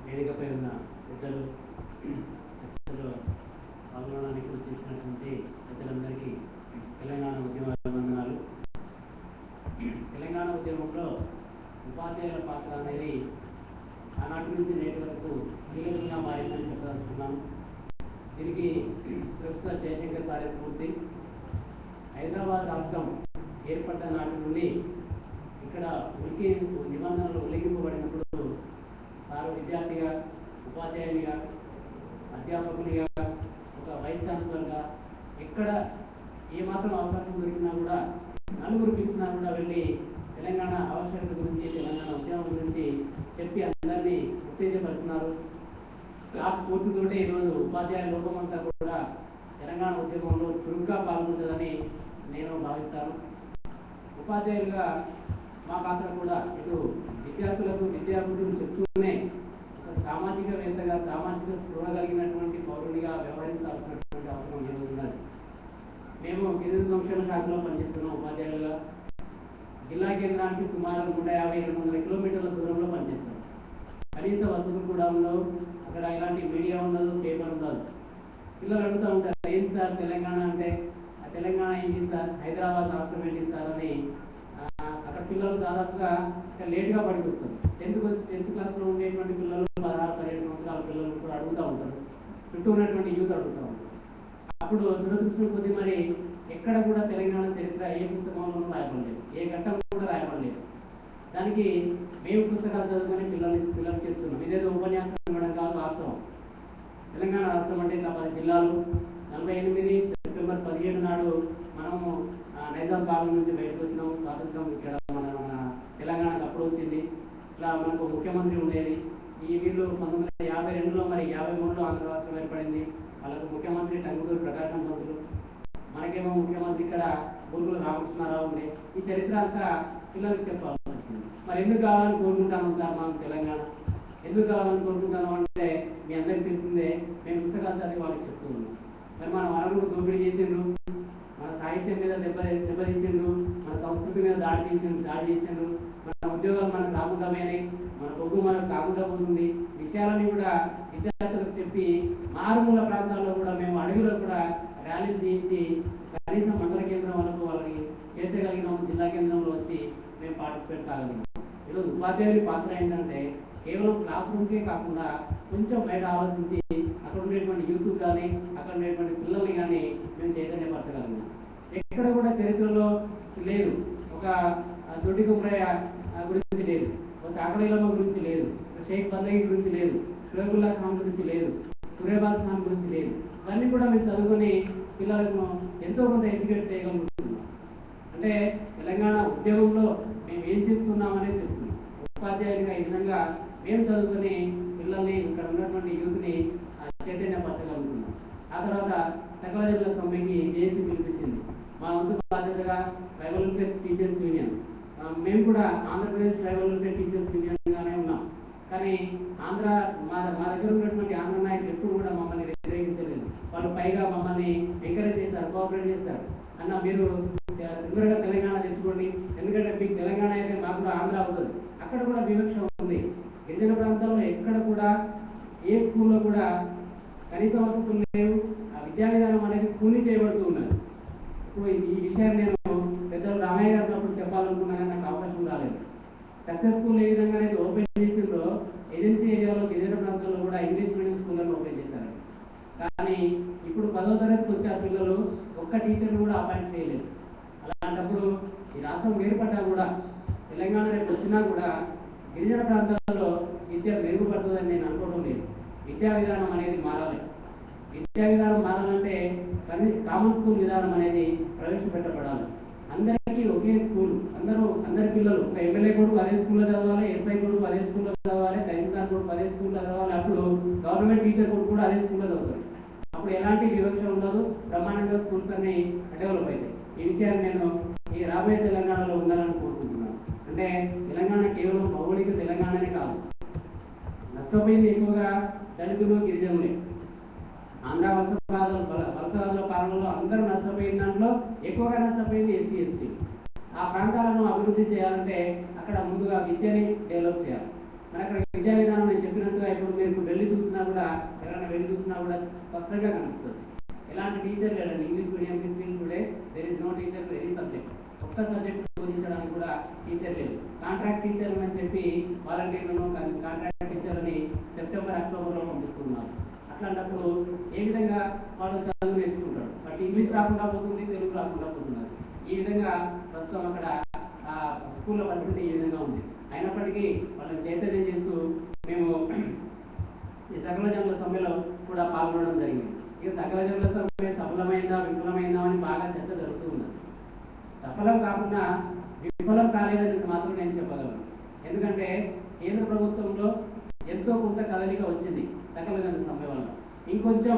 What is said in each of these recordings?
వేదికపై ఉన్న పెద్దలు చర్చలో పాల్గొనడానికి చేసినటువంటి పెద్దలందరికీ తెలంగాణ ఉద్యమ వందనాలు. తెలంగాణ ఉద్యమంలో ఉపాధ్యాయుల పాత్ర అనేది ఆనాటి నుంచి నేటి వరకు కీలకంగా మారిందని చెప్పదలుచుకున్నాను. దీనికి ప్రొఫెసర్ జయశంకర్ సారే స్ఫూర్తి. హైదరాబాద్ రాష్ట్రం ఏర్పడ్డ నాటి నుండి ఇక్కడ నిబంధనలు ఉల్లంఘింపబడినప్పుడు సారు విద్యార్థిగా, ఉపాధ్యాయునిగా, అధ్యాపకునిగా, ఒక వైస్ ఛాన్సలర్గా ఎక్కడ ఏమాత్రం అవకాశం దొరికినా కూడా నలుగురు పిలిచినా కూడా వెళ్ళి తెలంగాణ ఆవశ్యకత గురించి, తెలంగాణ ఉద్యమం గురించి చెప్పి అందరినీ ఉత్తేజపరుస్తున్నారు. ఆ స్ఫూర్తితోటే ఈరోజు ఉపాధ్యాయుల లోకమంతా కూడా తెలంగాణ ఉద్యమంలో చురుగ్గా పాల్గొంటుందని నేను భావిస్తాను. ఉపాధ్యాయులుగా మా పాత్ర కూడా ఇటు విద్యార్థులకు విద్యార్థులు చెప్తూనే ఒక సామాజికవేత్తగా, సామాజిక స్పృహ కలిగినటువంటి పౌరునిగా వ్యవహరించాల్సినటువంటి అవసరం ఈరోజు ఉన్నది. మేము గిరిజన సంక్షేమ శాఖలో పనిచేస్తున్నాం. ఉపాధ్యాయులుగా జిల్లా కేంద్రానికి సుమారు 150-200 కిలోమీటర్ల దూరంలో పనిచేస్తాం. కనీస వసతులు కూడా ఉండవు. అక్కడ ఇలాంటి మీడియా ఉండదు, పేపర్ ఉండదు. పిల్లలు అడుగుతూ ఉంటారు, ఏం సార్ తెలంగాణ అంటే? ఆ తెలంగాణ ఏంటి సార్, హైదరాబాద్ రాష్ట్రం ఏంటి సార్ అని అక్కడ పిల్లలు దాదాపుగా లేట్గా పడికి వస్తారు. 10th క్లాస్లో ఉండేటువంటి పిల్లలు 16-17 సంవత్సరాల పిల్లలు కూడా అడుగుతూ ఉంటారు. చుట్టూ ఉన్నటువంటి యూత్ అడుగుతూ ఉంటారు. అప్పుడు దురదృష్టం కొద్ది మరి ఎక్కడ కూడా తెలంగాణ చరిత్ర ఏ పుస్తకంలోనూ రాయబడలేదు, ఏ ఘట్టం కూడా రాయబడలేదు. దానికి మేము పుస్తకాలు చదువుకొని పిల్లలు చెప్తున్నాం. ఇదేదో ఉపన్యాసం ఇవ్వడం కాదు, వాస్తవం. తెలంగాణ రాష్ట్రం అంటే ఇట్లా 10 జిల్లాలు. 48 సెప్టెంబర్ 17 నాడు మనము నైజాం భాగం నుంచి బయటకు వచ్చినాం. స్వాతంత్రం ఇక్కడ మన తెలంగాణకు అప్పుడు వచ్చింది. ఇట్లా మనకు ముఖ్యమంత్రి ఉండేది. ఈ వీళ్ళు 1952లో మరి 53లో ఆంధ్ర రాష్ట్రం ఏర్పడింది. వాళ్ళకు ముఖ్యమంత్రి టంగుటూరి ప్రకాశం పంతులు, మనకేమో ముఖ్యమంత్రి ఇక్కడ బూర్గుల రామకృష్ణారావు ఉండే. ఈ చరిత్ర అంతా పిల్లలకు చెప్పాల్సి వచ్చింది. మరి ఎందుకు కావాలని కోరుకుంటాను సార్ మనం తెలంగాణ? ఎందుకు కావాలని కోరుకుంటాను అంటే మీ అందరికీ తెలిసిందే, మేము పుస్తకాలు చదివి వాళ్ళకి చెప్తూ ఉన్నాం. మరి మన వనరులు దోపిడీ చేసిండ్రు, మన సాహిత్యం మీద దెబ్బతీసిండ్రు, మన సంస్కృతి మీద దాడి చేసిండ్రు, మన ఉద్యోగాలు మనకు రాకుండా పోయినాయి, మన బొగ్గు మనకు కాకుండా పోతుంది. విషయాలని కూడా విద్యార్థులకు చెప్పి మారుమూల ప్రాంతాల్లో కూడా మేము అడవిలో కూడా ర్యాలీలు తీయించి కనీసం మండల కేంద్రం వరకు వాళ్ళని చేర్చగలిగినాం. జిల్లా కేంద్రంలో వచ్చి మేము పార్టిసిపేట్ కాగలిగినాం. ఈరోజు ఉపాధ్యాయుడి పాత్ర ఏంటంటే కేవలం క్లాస్ రూమ్కే కాకుండా కొంచెం బయట ఆలోచించి అక్కడ ఉండేటువంటి యూత్ కానీ, అక్కడ ఉండేటువంటి పిల్లల్ని కానీ మేము చైతన్యపరచగలిగినాం. ఎక్కడ కూడా చరిత్రలో లేదు, ఒక దొడ్డి కుమ్రయ్య గురించి లేదు, ఒక చాకలీలమ్మ గురించి లేదు, షేక్ బందగి గురించి లేదు, షురేబుల్లా ఖాన్ గురించి లేదు, సురేబాల్ ఖాన్ గురించి లేదు. ఇవన్నీ కూడా మేము చదువుకొని పిల్లలకు ఎంతో కొంత ఎడ్యుకేట్ చేయగలుగుతున్నాం. అంటే తెలంగాణ ఉద్యమంలో మేము ఏం చేస్తున్నామనేది చెప్తున్నాం. ఉపాధ్యాయులుగా ఈ విధంగా మేము చదువుకొని పిల్లల్ని, ఇక్కడ ఉన్నటువంటి యూత్ని చైతన్యపరచగలుగుతున్నాం. ఆ తర్వాత సకల జిల్లా సమ్మెకి జేఏసీ పిలిపించింది. మా వంతు బాధ్యతగా ట్రైబల్ వెల్ఫేర్ టీచర్స్ యూనియన్, మేము కూడా ఆంధ్రప్రదేశ్ ట్రైబల్ వెల్ఫేర్ టీచర్స్ యూనియన్గానే ఉన్నాం. కానీ మా దగ్గర ఉన్నటువంటి ఆంధ్ర నాయకులు ఎప్పుడు కూడా మమ్మల్ని వ్యతిరేకించలేదు. వాళ్ళు పైగా మమ్మల్ని ఎంకరేజ్ చేస్తారు, కోఆపరేట్ చేస్తారు. అన్న మీరు తొందరగా తెలంగాణ తెచ్చుకోండి, ఎందుకంటే మీకు తెలంగాణ అయితే మాకు కూడా ఆంధ్ర అవుతుంది. అక్కడ కూడా వివక్ష ఉంది. గిరిజన ప్రాంతాల్లో ఎక్కడ కూడా ఏ స్కూల్లో కూడా కనీస వసతులు లేవు. ఆ విద్యా విధానం అనేది కూలీ చేయబడుతూ ఉన్నది. ఇప్పుడు ఈ విషయాన్ని నేను పెద్దలు రామయ్య గారు అప్పుడు చెప్పాలనుకున్నా కానీ నాకు అవకాశం రాలేదు. సక్సెస్ఫుల్ ఏ విధంగా అనేది ఓపెన్ చేసిందో ఏజెన్సీ ఏరియాలో గిరిజన ప్రాంతాల్లో కూడా ఇంగ్లీష్ మీడియం స్కూళ్ళను ఓపెన్ చేశారు. కానీ ఇప్పుడు 10వ తరగతికి వచ్చే ఆ పిల్లలు ఒక్క టీచర్ని కూడా అపాయింట్ చేయలేదు. అలాంటప్పుడు ఈ రాష్ట్రం ఏర్పడ్డా కూడా, తెలంగాణ రేపు వచ్చినా కూడా గిరిజన ప్రాంతాల్లో విద్య మెరుగుపడుతుందని నేను అనుకోవడం లేదు. విద్యా విధానం అనేది మారాలి. విద్యా విధానం మారాలంటే కామన్ స్కూల్ విధానం అనేది ప్రవేశపెట్టబడాలి. అందరికీ ఒకే స్కూల్, అందరి పిల్లలు, ఒక ఎమ్మెల్యే కొడుకు అదే స్కూల్లో చదవాలి, ఎస్ఐ కొడుకు అదే స్కూల్లో చదవాలి, తహసీల్దార్ కొడుకు అదే స్కూల్లో చదవాలి. అప్పుడు గవర్నమెంట్ టీచర్ కొడుకు కూడా అదే స్కూల్లో చదువుతారు. అప్పుడు ఎలాంటి వివక్ష ఉండదు, బ్రహ్మాండంగా స్కూల్స్ అన్ని డెవలప్ అవుతాయి. ఈ విషయాన్ని నేను ఈ రాబోయే తెలంగాణలో ఉండాలని కోరుకుంటున్నాను. అంటే తెలంగాణ కేవలం భౌగోళిక తెలంగాణనే కాదు, నష్టపోయింది ఎక్కువగా దళితులు, గిరిజనులే. ఆంధ్ర వలసవాదుల పాలనలో అందరూ నష్టపోయిన దాంట్లో ఎక్కువగా నష్టపోయింది ఎస్సీ, ఎస్టీ. ఆ ప్రాంతాలను అభివృద్ధి చేయాలంటే అక్కడ ముందుగా విద్యని డెవలప్ చేయాలి. మన అక్కడ విద్యా విధానం చెప్పినట్టుగా ఇప్పుడు మీరు వెళ్ళి చూసినా కూడా, ఎవరైనా వెళ్ళి చూసినా కూడా స్పష్టంగా కనిపిస్తుంది. ఎలాంటి టీచర్ లేదండి. ఇంగ్లీష్ మీడియంకి still today there is no teacher for any subject. ఒక్క సబ్జెక్ట్ బోధించడానికి కూడా టీచర్ లేదు. కాంట్రాక్ట్ టీచర్ అని చెప్పి వాలంటీర్లను కాంట్రాక్ట్ టీచర్ని సెప్టెంబర్ అక్టోబర్లో పంపిస్తున్నారు. అట్లాంటప్పుడు ఏ విధంగా వాళ్ళు చదువు నేర్చుకుంటారు? బట్ ఇంగ్లీష్ రాకుండా పోతుంది, తెలుగు రాకుండా పోతున్నారు. ఈ విధంగా ప్రస్తుతం అక్కడ స్కూళ్ళ పరిస్థితి ఈ విధంగా ఉంది. అయినప్పటికీ వాళ్ళని చైతన్యం చేస్తూ మేము ఈ సకల జనుల సమ్మెలో కూడా పాల్గొనడం జరిగింది. ఇక సకల జనుల సమ్మె సఫలమైందా విఫలమైందా అని బాగా చర్చ జరుగుతూ ఉన్నది. సఫలం కాకుండా విఫలం కాలేదని మాత్రం నేను చెప్పగలను. ఎందుకంటే కేంద్ర ప్రభుత్వంలో ఎంతో కొంత కదలిక వచ్చింది సకల జనుల సమ్మె వల్ల. ఇంకొంచెం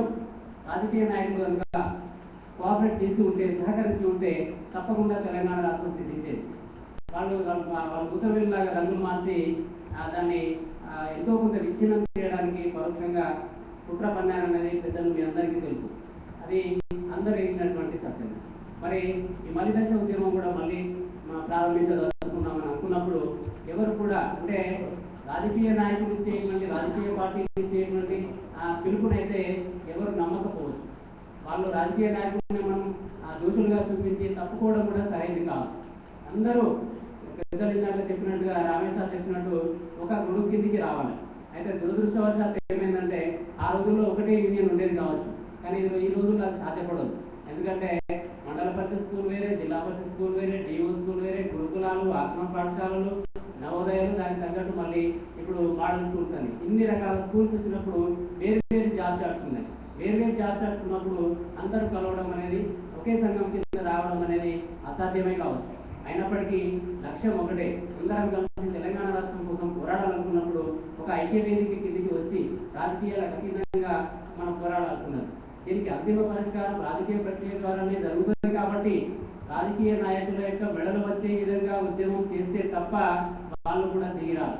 రాజకీయ నాయకులు కనుక కోఆపరేట్ చేసి ఉంటే, సహకరించి ఉంటే తప్పకుండా తెలంగాణ రాష్ట్రం సిద్ధించేది. వాళ్ళు ముసలిలాగా రంగులు మార్చి దాన్ని ఎంతో కొంత విచ్ఛిన్నం చేయడానికి పరోక్షంగా కుట్ర పన్నారనేది పెద్దలు మీ అందరికీ తెలుసు. అది అందరూ ఇచ్చినటువంటి సత్యం. మరి ఈ మలిదశ ఉద్యమం కూడా మళ్ళీ ప్రారంభించదలుచుకున్నామని అనుకున్నప్పుడు ఎవరు కూడా, అంటే రాజకీయ నాయకులు ఇచ్చేటువంటి, రాజకీయ పార్టీలు ఇచ్చేటువంటి పిలుపునైతే ఎవరు నమ్మకపోవచ్చు. వాళ్ళు రాజకీయ నాయకులని మనం దోషులుగా చూపించి తప్పుకోవడం కూడా సరైనది కాదు. అందరూ పెద్దలు ఇందాక చెప్పినట్టుగా, రామేశ్వర చెప్పినట్టు ఒక గొడుగు కిందికి రావాలి. అయితే దురదృష్టవశాత్తు ఏమైందంటే ఆ రోజుల్లో ఒకటే యూనియన్ ఉండేది కావచ్చు, కానీ ఈ రోజుల్లో అది సాధ్యపడదు. ఎందుకంటే మండల పరిషత్ స్కూల్ వేరే, జిల్లా పరిషత్ స్కూల్ వేరే, డిఓ స్కూల్ వేరే, గురుకులాలు, ఆశ్రమ పాఠశాలలు, నవోదయాలు, దానికి తగ్గట్టు మళ్ళీ ఇప్పుడు మోడల్ స్కూల్స్ అని ఇన్ని రకాల స్కూల్స్ వచ్చినప్పుడు వేరు వేరు జాబ్ చార్ట్స్ ఉన్నాయి. వేరు వేరు జాబ్ చార్ట్స్ ఉన్నప్పుడు అందరూ కలవడం అనేది, ఒకే సంఘం కింద రావడం అనేది అసాధ్యమే కావచ్చు. అయినప్పటికీ లక్ష్యం ఒకటే, అందరం కలిసి తెలంగాణ రాష్ట్రం కోసం పోరాడాలనుకున్నప్పుడు ఒక ఐక్య వేదిక కిందికి వచ్చి రాజకీయాలకు అతీతంగా మనం పోరాడాల్సినది. దీనికి అంతిమ పరిష్కారం రాజకీయ ప్రక్రియ ద్వారానే జరుగుతుంది. కాబట్టి రాజకీయ నాయకుల యొక్క మెడలు వచ్చే విధంగా ఉద్యమం చేస్తే తప్ప వాళ్ళు కూడా దిగిరారు.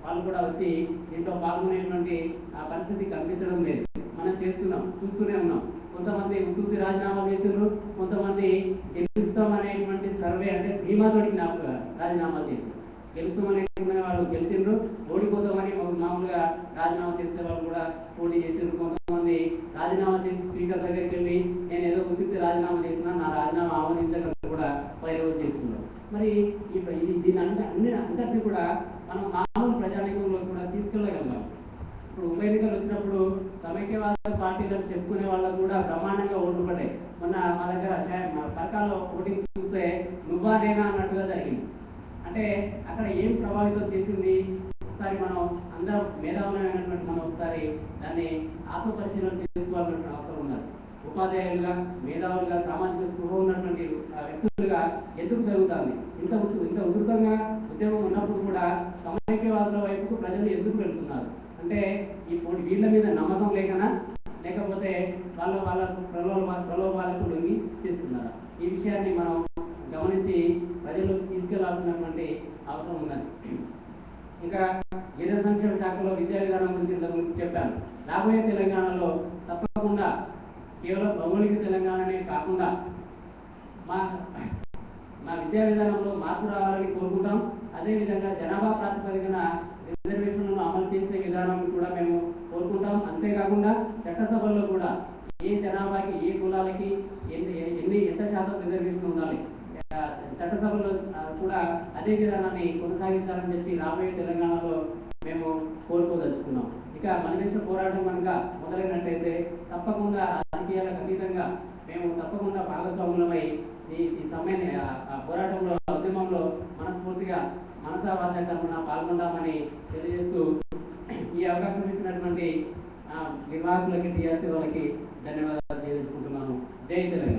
వాళ్ళు కూడా వచ్చి దీంట్లో పాల్గొనేటువంటి పరిస్థితి కనిపించడం లేదు. మనం చేస్తున్నాం, చూస్తూనే ఉన్నాం. కొంతమంది ఉద్యోగి రాజీనామా చేస్తున్నారు, కొంతమంది గెలుస్తాం అనేటువంటి సర్వే అంటే ధీమాతోటి రాజీనామా చేశారు. గెలుస్తామనే వాళ్ళు గెలిచిండ్రు, ఓడిపోతామని మామూలుగా రాజీనామా చేసే వాళ్ళు కూడా పోటీ చేసిండ్రు. కొంతమంది రాజీనామా చేసి స్పీకర్ దగ్గరికి వెళ్ళి నేను ఏదో గుర్తించి రాజీనామా చేస్తున్నా, నా రాజీనామా ఆమోదించగలను కూడా పైరవ చేస్తున్నారు. మరి దీని అంతటినీ కూడా మనం మామూలు ప్రజానీకంలో కూడా తీసుకెళ్ళగలిగాం. ఇప్పుడు ఉప ఎన్నికలు వచ్చినప్పుడు సమైక్యవాద పార్టీలను చెప్పుకునే వాళ్ళకు కూడా బ్రహ్మాండంగా ఓట్లు పడ్డాయి. మొన్న మా దగ్గర సర్కార్లో ఓటింగ్ చూస్తే నువ్వా నేనా అన్నట్టుగా జరిగింది. అంటే అక్కడ ఏం ప్రభావితం చేసింది? ఒకసారి మనం అందరం మేధావులమైనటువంటి మనం ఒకసారి దాన్ని ఆత్మపరిశీలన చేసుకోవాల్సిన అవసరం ఉన్నది. ఉపాధ్యాయులుగా, మేధావులుగా, సామాజిక స్పృహ ఉన్నటువంటి వ్యక్తులుగా ఎందుకు జరుగుతుంది? ఇంత ఉధృతంగా ఉద్యమం ఉన్నప్పుడు కూడా సమైక్యవాదుల వైపుకు ప్రజలు ఎందుకు వెళ్తున్నారు? అంటే ఈ వీళ్ళ మీద నమ్మకం లేకనా, లేకపోతే వాళ్ళ ప్రలోభాలకు లొంగి చేస్తున్నారా? ఈ విషయాన్ని మనం గమనించి ప్రజలు తీసుకెళ్లాల్సినటువంటి అవసరం ఉన్నది. ఇంకా గిరిజన సంక్షేమ శాఖలో విద్యా విధానం గురించి చెప్పాను. రాబోయే తెలంగాణలో తప్పకుండా కేవలం భౌగోళిక తెలంగాణనే కాకుండా మా విద్యా విధానంలో మార్పు రావాలని కోరుకుంటాం. అదేవిధంగా జనాభా ప్రాతిపదికన రిజర్వేషన్లను అమలు చేసే విధానం కూడా మేము కోరుకుంటాం. అంతేకాకుండా చట్టసభల్లో కూడా ఏ జనాభాకి, ఏ కులాలకి ఎంత శాతం రిజర్వేషన్ ఉండాలి, చట్టసభలో కూడా అదే విధానాన్ని కొనసాగించాలని చెప్పి రాబోయే తెలంగాణలో మేము కోరుకోదలుచుకున్నాం. ఇక మలిదశ పోరాటం కనుక మొదలైనట్టయితే తప్పకుండా రాజకీయాలకు అతీతంగా మేము తప్పకుండా భాగస్వాములమై ఈ సమ్మెని పోరాటంలో, ఉద్యమంలో మనస్ఫూర్తిగా మనసా వాచా కర్మణ పాల్గొంటామని తెలియజేస్తూ ఈ అవకాశం ఇచ్చినటువంటి నిర్వాహకులకి, టీఆర్సీ వాళ్ళకి ధన్యవాదాలు తెలియజేసుకుంటున్నాను. జై తెలంగాణ.